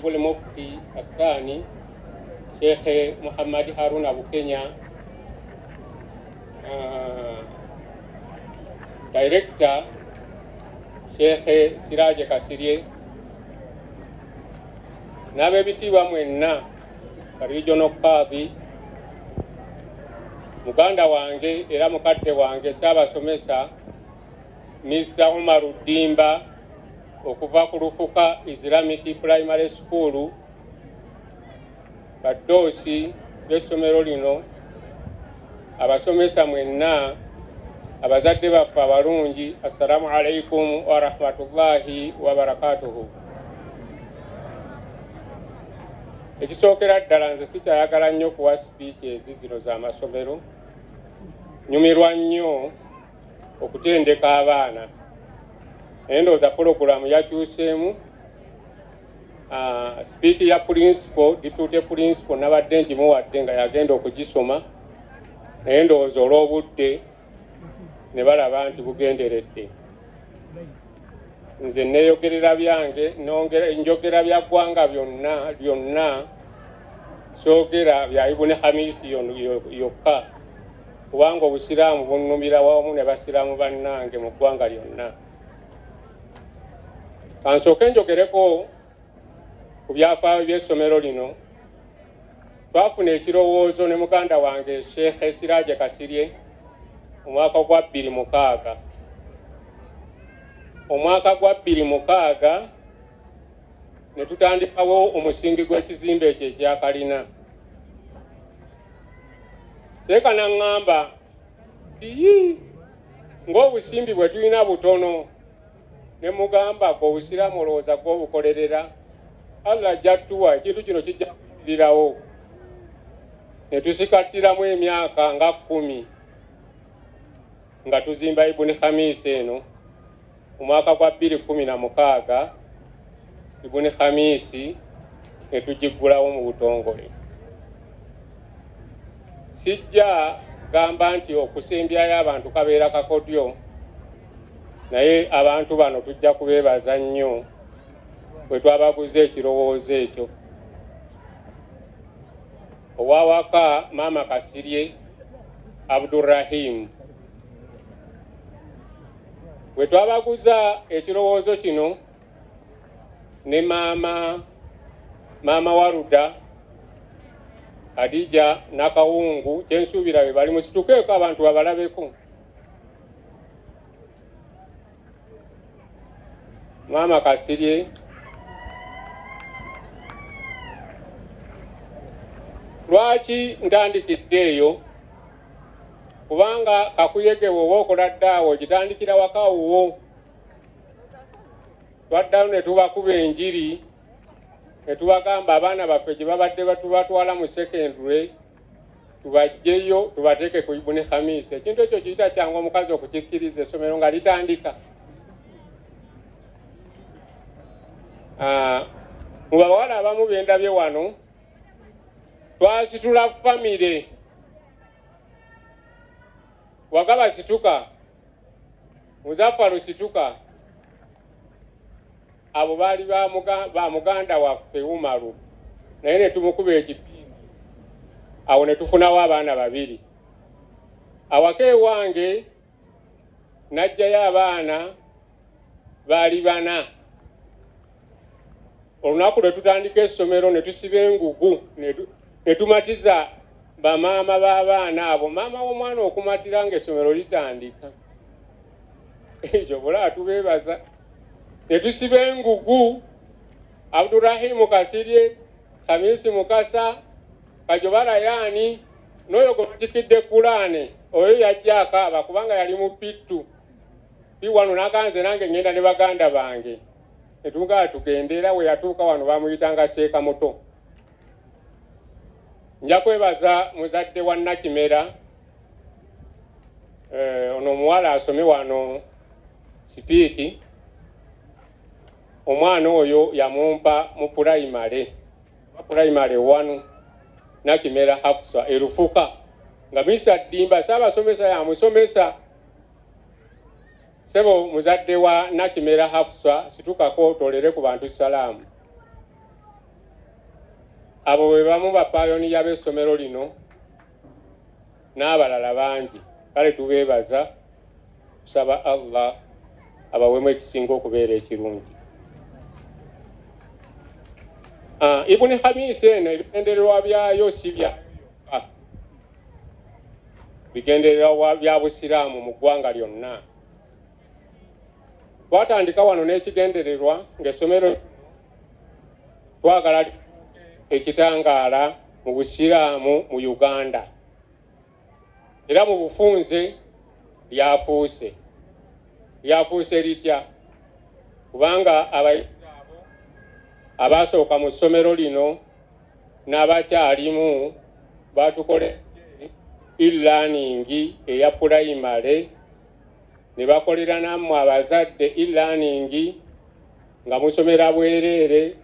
المفتي الثاني شيخ محمد هارون أبو كينيا دايركتور شيخ سراج كاسيري nabe bitibwa mwenna regional qadi muganda wange era mukadde wange Ssaabasomesa Mr. Omar Dimba okuva ku Lufuka Islamic Primary School badoosi b'essomero lino abasomesa mwenna abazadde baffe abalungi assalamu alaikum wa rahmatullahi wa barakatuhu. Ekisookera ddala nze sikyayagala nnyo kuwa speeches zino z'amasomero, nyumirwa nnyo okutendeka abaana naye ndowooza pologulamu yakyuseemu. Speech ya principal deputy principal nabadde ngimuwadde nga yagenda okugisoma naye ndowooza olw'obudde ne balaba nti bugenderedde. Nze neeyogerera byange njogera bya ggwanga byonna soogera bya Ibuni Hamisi yokka kubanga obusiraamu bunnumira wamu ne basiraamu bannange mu ggwanga lyonna. Kansooke njogereko ku byafaayo by'essomero lino. Twafuna ekirowoozo ne muganda wange Sheikh Siraje Kasirye omwaka gwa 2006. Omwaka gwa 2006 ne tutandikawo omusingi gw'ekizimbe ekyo ekyakalina. Seeka n'aŋŋamba ng'obusimbi bwe tulina butono, ne mugamba ng'obusiraamu olowooza gw'obukolerera Allah ajja tuwa ekintu kino kijja kukulirawo. Ne tusikattiramu emyaka nga 10 nga tuzimba Ibuni Hamisi eno. Omwaka gwa 2016 Ibuni Hamisi ne tugiggulawo mu butongole. Sijja gamba nti okusembyayo abantu kabeera kakodyo, naye abantu bano tujja kubeebaza nnyo bwe twabaguza ekirowoozo ekyo. Owawaka Maama Kasirye Abdurrahim bwe twabaguza ekirowoozo kino ne maama Waruda Adija Nakawungu kyensuubira be bali musitukeeko abantu babalabeko. Maama Kasirye lwaki ntandikidde eyo? Kubanga kakuyege wowe okola ddaawo gitandikira waka wuwo. Twaddayo ne tubakuba enjiri ne tubagamba abaana baffe gye babadde batubatwala mu secondary tubajjeyo tubateeke ku Ibuni Hamisi. Ekintu ekyo kiyita kyangu omukazi okukikkiriza essomero nga litandika. Mu bawala abamu bendabye wano twasitula famire Wagaba situka, Muzaffaru situka, abo baali ba muganda waffe Umaru naye ne tumukuba ekipindi. Awo ne tufunawo abaana babiri. Awaka ewange najjayo abaana baali 4. Olunaku lwe tutandika essomero ne tusiba engugu ne tumatiza bamaama b'abaana abo. Maama w'omwana okumatira ng'essomero litandika. Ekyo bulaba tubeebaza. Ne tusiba engugu Abdurrahimu Kasirye, Hamisi Mukasa, Kajobala Yani, n'oyo gwe batikidde Kulaane, oyo yajja akaaba kubanga yali mu pittu. Wano n'aganze nange ngenda ne baganda bange. Ne tumugamba tugende era we yatuuka wano bamuyitanga Seeka Muto. Nja kwebaza muzadde wa Nakimera ono omuwala asome wano sipiiki. Omwana oyo yamumpa mu primary 1 Nakimera Hafsa Erufuka nga Mr. Dimba Ssaabasomesa yamusomesa. Sebo muzadde wa Nakimera Hafsa situkako tolere ku bantu salaamu. abo bwe bamu bapayoniya b'essomero lino n'abalala bangi. Kale tubeebaza, tusaba Allah abawemu ekisinga okubeera ekirungi. Ibuni Khamis eno ebigendererwa byayo si byokka, bigendererwa bya Busiraamu mu ggwanga lyonna. Twatandika wano n'ekigendererwa ng'essomero twagala ekitangaala mu Busiraamu mu Uganda, era mu bufunze lyafuuse litya, kubanga abayizi abo abasooka mu ssomero lino n'abakyalimu batukoledde e-learning eya pulayimale, ne bakolera nammwe abazadde e-learning nga musomera bwereere